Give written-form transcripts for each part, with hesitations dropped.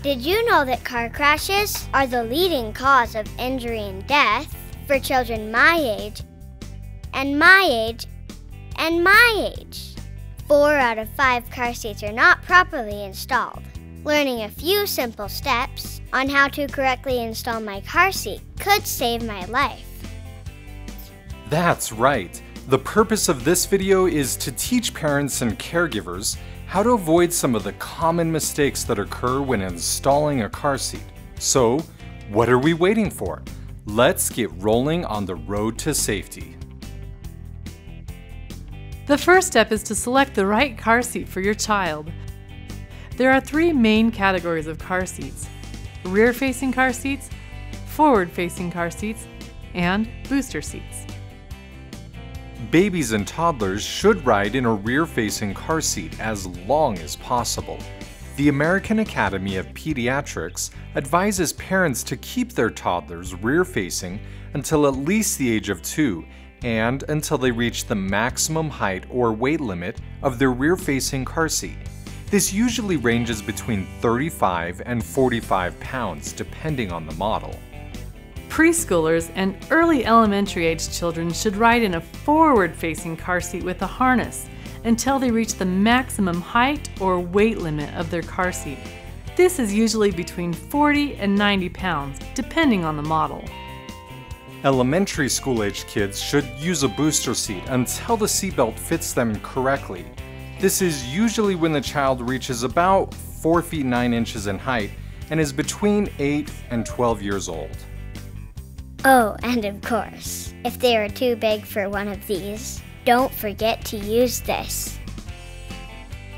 Did you know that car crashes are the leading cause of injury and death for children my age, and my age, and my age? 4 out of 5 car seats are not properly installed. Learning a few simple steps on how to correctly install my car seat could save my life. That's right. The purpose of this video is to teach parents and caregivers how to avoid some of the common mistakes that occur when installing a car seat. So, what are we waiting for? Let's get rolling on the road to safety. The first step is to select the right car seat for your child. There are 3 main categories of car seats: rear-facing car seats, forward-facing car seats, and booster seats. Babies and toddlers should ride in a rear-facing car seat as long as possible. The American Academy of Pediatrics advises parents to keep their toddlers rear-facing until at least the age of 2 and until they reach the maximum height or weight limit of their rear-facing car seat. This usually ranges between 35 and 45 pounds depending on the model. Preschoolers and early elementary-age children should ride in a forward-facing car seat with a harness until they reach the maximum height or weight limit of their car seat. This is usually between 40 and 90 pounds, depending on the model. Elementary school-age kids should use a booster seat until the seatbelt fits them correctly. This is usually when the child reaches about 4 feet 9 inches in height and is between 8 and 12 years old. Oh, and of course, if they are too big for one of these, don't forget to use this.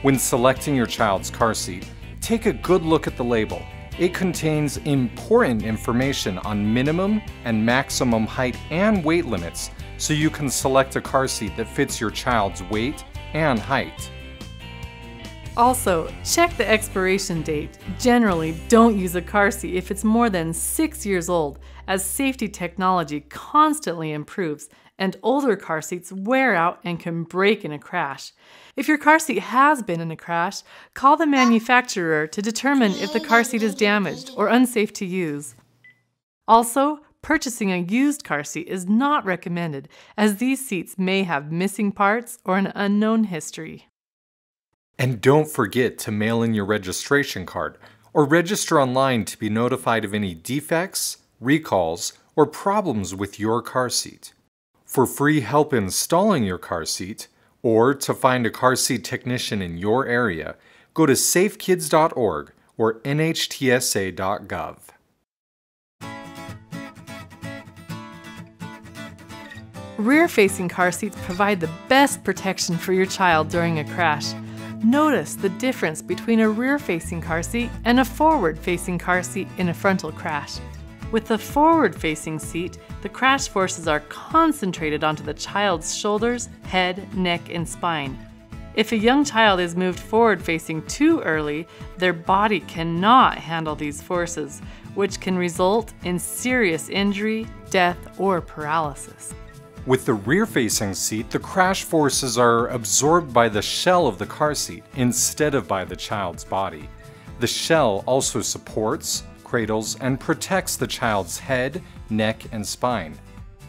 When selecting your child's car seat, take a good look at the label. It contains important information on minimum and maximum height and weight limits, so you can select a car seat that fits your child's weight and height. Also, check the expiration date. Generally, don't use a car seat if it's more than 6 years old, as safety technology constantly improves and older car seats wear out and can break in a crash. If your car seat has been in a crash, call the manufacturer to determine if the car seat is damaged or unsafe to use. Also, purchasing a used car seat is not recommended, as these seats may have missing parts or an unknown history. And don't forget to mail in your registration card or register online to be notified of any defects, recalls, or problems with your car seat. For free help installing your car seat, or to find a car seat technician in your area, go to safekids.org or nhtsa.gov. Rear-facing car seats provide the best protection for your child during a crash. Notice the difference between a rear-facing car seat and a forward-facing car seat in a frontal crash. With the forward-facing seat, the crash forces are concentrated onto the child's shoulders, head, neck, and spine. If a young child is moved forward-facing too early, their body cannot handle these forces, which can result in serious injury, death, or paralysis. With the rear-facing seat, the crash forces are absorbed by the shell of the car seat instead of by the child's body. The shell also supports, cradles, and protects the child's head, neck, and spine.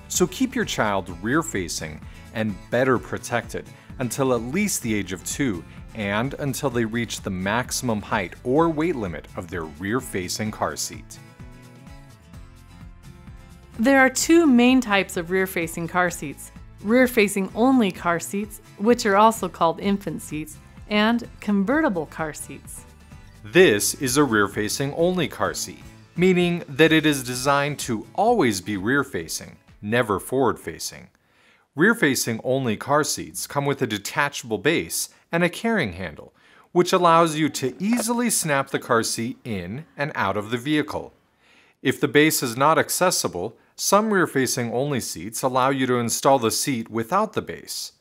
So keep your child rear-facing and better protected until at least the age of 2 and until they reach the maximum height or weight limit of their rear-facing car seat. There are 2 main types of rear-facing car seats: rear-facing only car seats, which are also called infant seats, and convertible car seats. This is a rear-facing only car seat, meaning that it is designed to always be rear-facing, never forward-facing. Rear-facing only car seats come with a detachable base and a carrying handle, which allows you to easily snap the car seat in and out of the vehicle. If the base is not accessible, some rear-facing only seats allow you to install the seat without the base.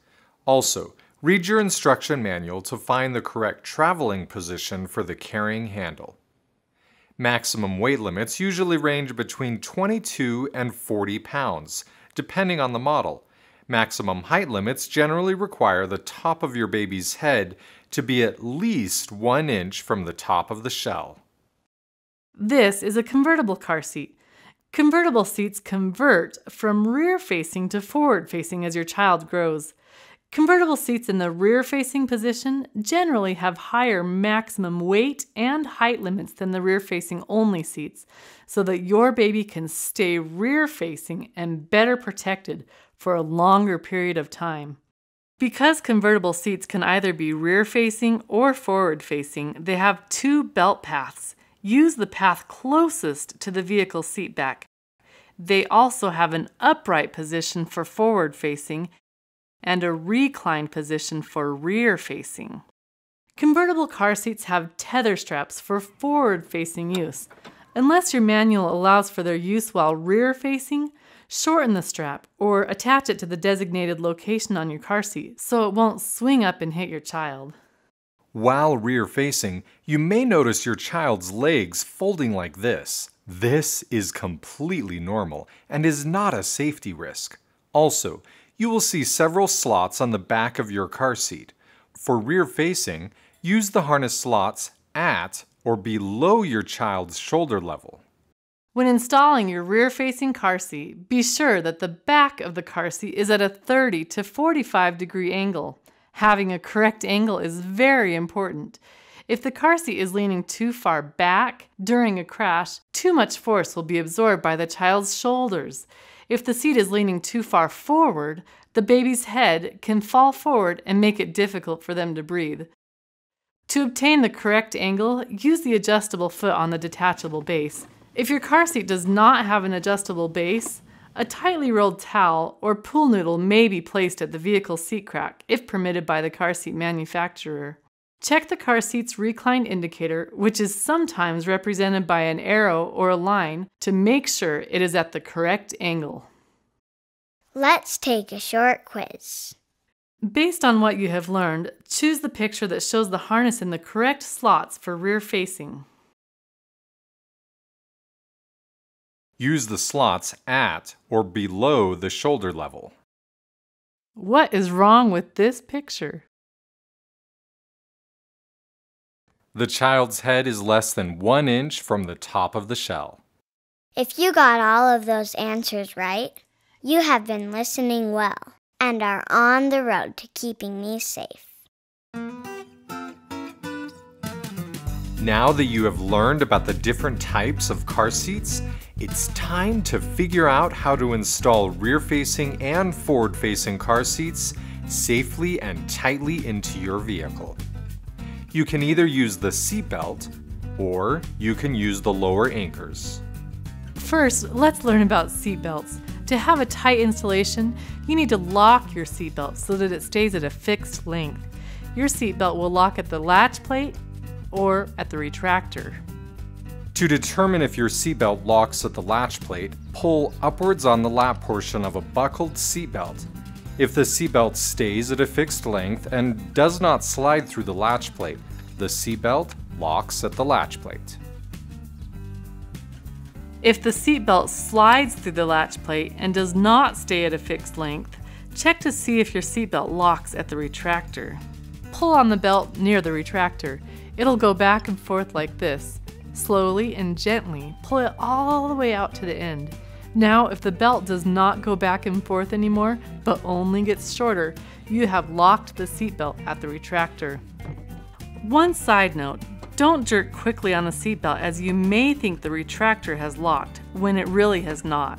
Also, read your instruction manual to find the correct traveling position for the carrying handle. Maximum weight limits usually range between 22 and 40 pounds, depending on the model. Maximum height limits generally require the top of your baby's head to be at least 1 inch from the top of the shell. This is a convertible car seat. Convertible seats convert from rear-facing to forward-facing as your child grows. Convertible seats in the rear-facing position generally have higher maximum weight and height limits than the rear-facing only seats, so that your baby can stay rear-facing and better protected for a longer period of time. Because convertible seats can either be rear-facing or forward-facing, they have two belt paths. Use the path closest to the vehicle seat back. They also have an upright position for forward-facing and a reclined position for rear-facing. Convertible car seats have tether straps for forward-facing use. Unless your manual allows for their use while rear-facing, shorten the strap or attach it to the designated location on your car seat so it won't swing up and hit your child. While rear-facing, you may notice your child's legs folding like this. This is completely normal and is not a safety risk. Also, you will see several slots on the back of your car seat. For rear-facing, use the harness slots at or below your child's shoulder level. When installing your rear-facing car seat, be sure that the back of the car seat is at a 30 to 45 degree angle. Having a correct angle is very important. If the car seat is leaning too far back during a crash, too much force will be absorbed by the child's shoulders. If the seat is leaning too far forward, the baby's head can fall forward and make it difficult for them to breathe. To obtain the correct angle, use the adjustable foot on the detachable base. If your car seat does not have an adjustable base, a tightly rolled towel or pool noodle may be placed at the vehicle seat crack if permitted by the car seat manufacturer. Check the car seat's recline indicator, which is sometimes represented by an arrow or a line, to make sure it is at the correct angle. Let's take a short quiz. Based on what you have learned, choose the picture that shows the harness in the correct slots for rear-facing. Use the slots at or below the shoulder level. What is wrong with this picture? The child's head is less than 1 inch from the top of the shell. If you got all of those answers right, you have been listening well and are on the road to keeping me safe. Now that you have learned about the different types of car seats, it's time to figure out how to install rear-facing and forward-facing car seats safely and tightly into your vehicle. You can either use the seat belt or you can use the lower anchors. First, let's learn about seat belts. To have a tight installation, you need to lock your seat belt so that it stays at a fixed length. Your seat belt will lock at the latch plate or at the retractor. To determine if your seatbelt locks at the latch plate, pull upwards on the lap portion of a buckled seatbelt. If the seatbelt stays at a fixed length and does not slide through the latch plate, the seatbelt locks at the latch plate. If the seatbelt slides through the latch plate and does not stay at a fixed length, check to see if your seatbelt locks at the retractor. Pull on the belt near the retractor. It'll go back and forth like this. Slowly and gently pull it all the way out to the end. Now, if the belt does not go back and forth anymore, but only gets shorter, you have locked the seatbelt at the retractor. One side note, don't jerk quickly on the seatbelt as you may think the retractor has locked when it really has not.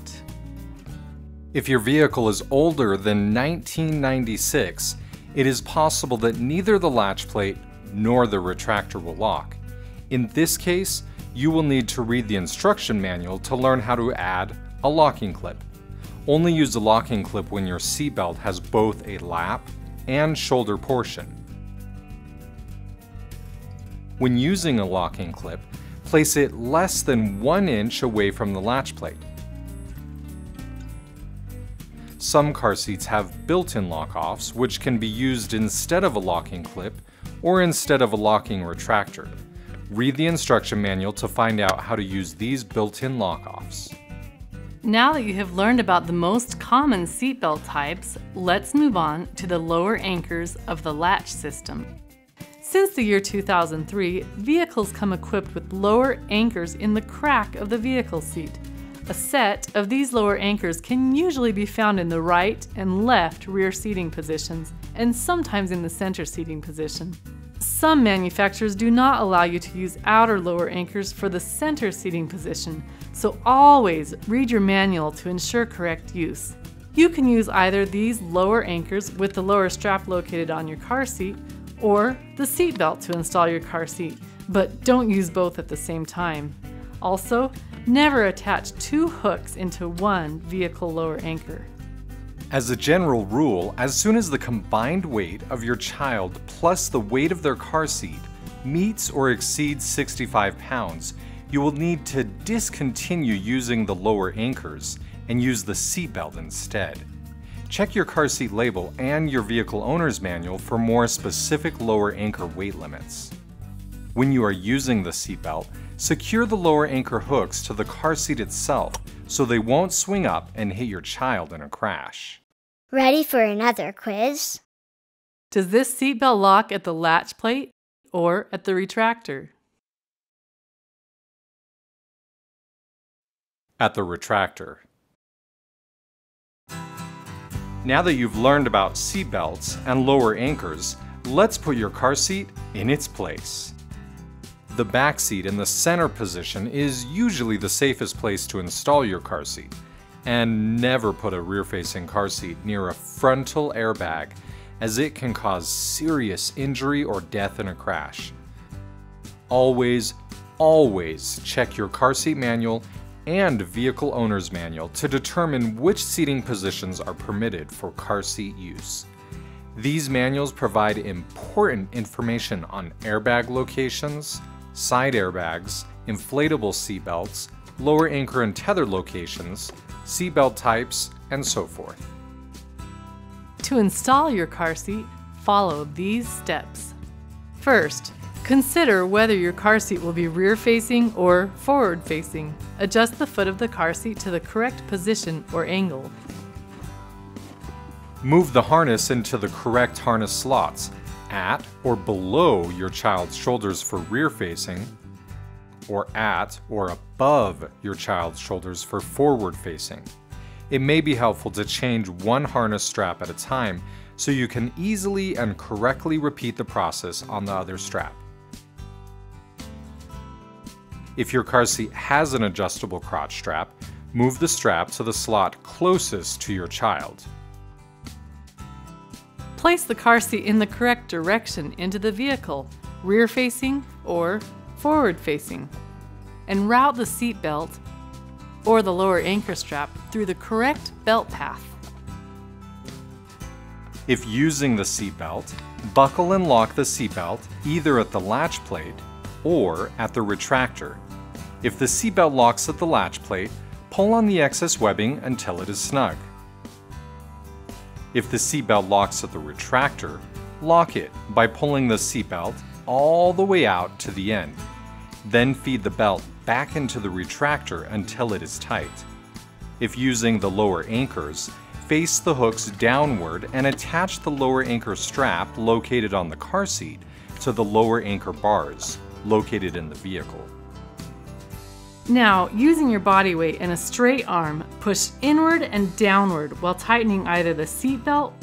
If your vehicle is older than 1996, it is possible that neither the latch plate nor the retractor will lock. In this case, you will need to read the instruction manual to learn how to add a locking clip. Only use a locking clip when your seatbelt has both a lap and shoulder portion. When using a locking clip, place it less than 1 inch away from the latch plate. Some car seats have built-in lock-offs, which can be used instead of a locking clip or instead of a locking retractor. Read the instruction manual to find out how to use these built-in lock-offs. Now that you have learned about the most common seatbelt types, let's move on to the lower anchors of the latch system. Since the year 2003, vehicles come equipped with lower anchors in the crack of the vehicle seat. A set of these lower anchors can usually be found in the right and left rear seating positions, and sometimes in the center seating position. Some manufacturers do not allow you to use outer lower anchors for the center seating position, so always read your manual to ensure correct use. You can use either these lower anchors with the lower strap located on your car seat, or the seat belt to install your car seat, but don't use both at the same time. Also, never attach two hooks into one vehicle lower anchor. As a general rule, as soon as the combined weight of your child plus the weight of their car seat meets or exceeds 65 pounds, you will need to discontinue using the lower anchors and use the seat belt instead. Check your car seat label and your vehicle owner's manual for more specific lower anchor weight limits. When you are using the seat belt, secure the lower anchor hooks to the car seat itself so they won't swing up and hit your child in a crash. Ready for another quiz? Does this seat belt lock at the latch plate or at the retractor? At the retractor. Now that you've learned about seat belts and lower anchors, let's put your car seat in its place. The back seat in the center position is usually the safest place to install your car seat, and never put a rear-facing car seat near a frontal airbag, as it can cause serious injury or death in a crash. Always, always check your car seat manual and vehicle owner's manual to determine which seating positions are permitted for car seat use. These manuals provide important information on airbag locations, side airbags, inflatable seat belts, lower anchor and tether locations, seat belt types, and so forth. To install your car seat, follow these steps. First, consider whether your car seat will be rear-facing or forward-facing. Adjust the foot of the car seat to the correct position or angle. Move the harness into the correct harness slots, at or below your child's shoulders for rear-facing, or at or above your child's shoulders for forward-facing. It may be helpful to change one harness strap at a time so you can easily and correctly repeat the process on the other strap. If your car seat has an adjustable crotch strap, move the strap to the slot closest to your child. Place the car seat in the correct direction into the vehicle, rear-facing or forward-facing, and route the seat belt or the lower anchor strap through the correct belt path. If using the seat belt, buckle and lock the seat belt either at the latch plate or at the retractor. If the seat belt locks at the latch plate, pull on the excess webbing until it is snug. If the seat belt locks at the retractor, lock it by pulling the seat belt all the way out to the end. Then feed the belt back into the retractor until it is tight. If using the lower anchors, face the hooks downward and attach the lower anchor strap located on the car seat to the lower anchor bars located in the vehicle. Now, using your body weight and a straight arm, push inward and downward while tightening either the seat belt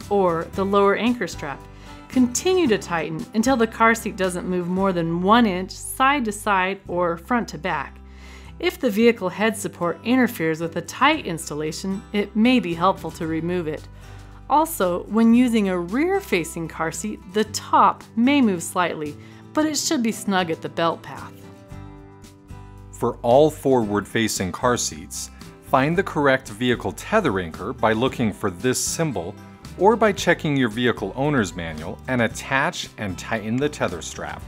or the lower anchor strap. Continue to tighten until the car seat doesn't move more than 1 inch side to side or front to back. If the vehicle head support interferes with a tight installation, it may be helpful to remove it. Also, when using a rear-facing car seat, the top may move slightly, but it should be snug at the belt path. For all forward-facing car seats, find the correct vehicle tether anchor by looking for this symbol or by checking your vehicle owner's manual and attach and tighten the tether strap.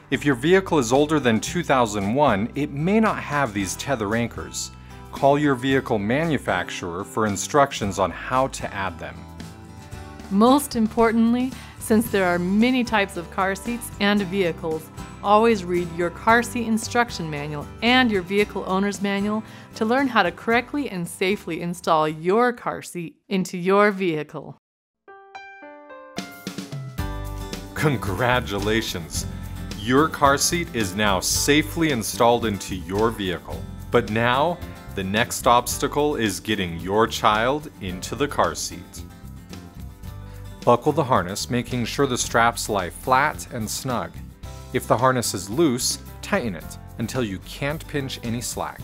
If your vehicle is older than 2001, it may not have these tether anchors. Call your vehicle manufacturer for instructions on how to add them. Most importantly, since there are many types of car seats and vehicles, always read your car seat instruction manual and your vehicle owner's manual to learn how to correctly and safely install your car seat into your vehicle. Congratulations! Your car seat is now safely installed into your vehicle. But now, the next obstacle is getting your child into the car seat. Buckle the harness, making sure the straps lie flat and snug. If the harness is loose, tighten it until you can't pinch any slack.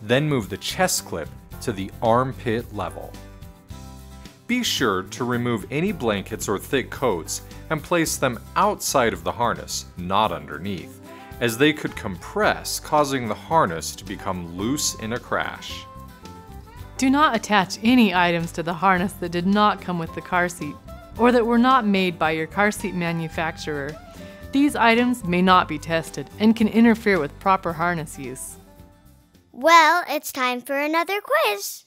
Then move the chest clip to the armpit level. Be sure to remove any blankets or thick coats and place them outside of the harness, not underneath, as they could compress, causing the harness to become loose in a crash. Do not attach any items to the harness that did not come with the car seat or that were not made by your car seat manufacturer. These items may not be tested and can interfere with proper harness use. Well, it's time for another quiz.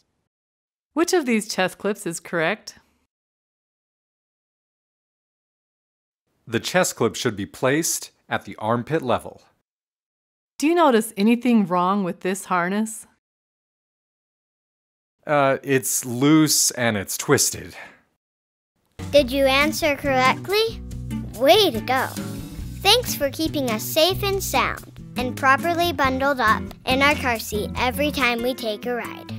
Which of these chest clips is correct? The chest clip should be placed at the armpit level. Do you notice anything wrong with this harness? It's loose and it's twisted. Did you answer correctly? Way to go! Thanks for keeping us safe and sound and properly bundled up in our car seat every time we take a ride.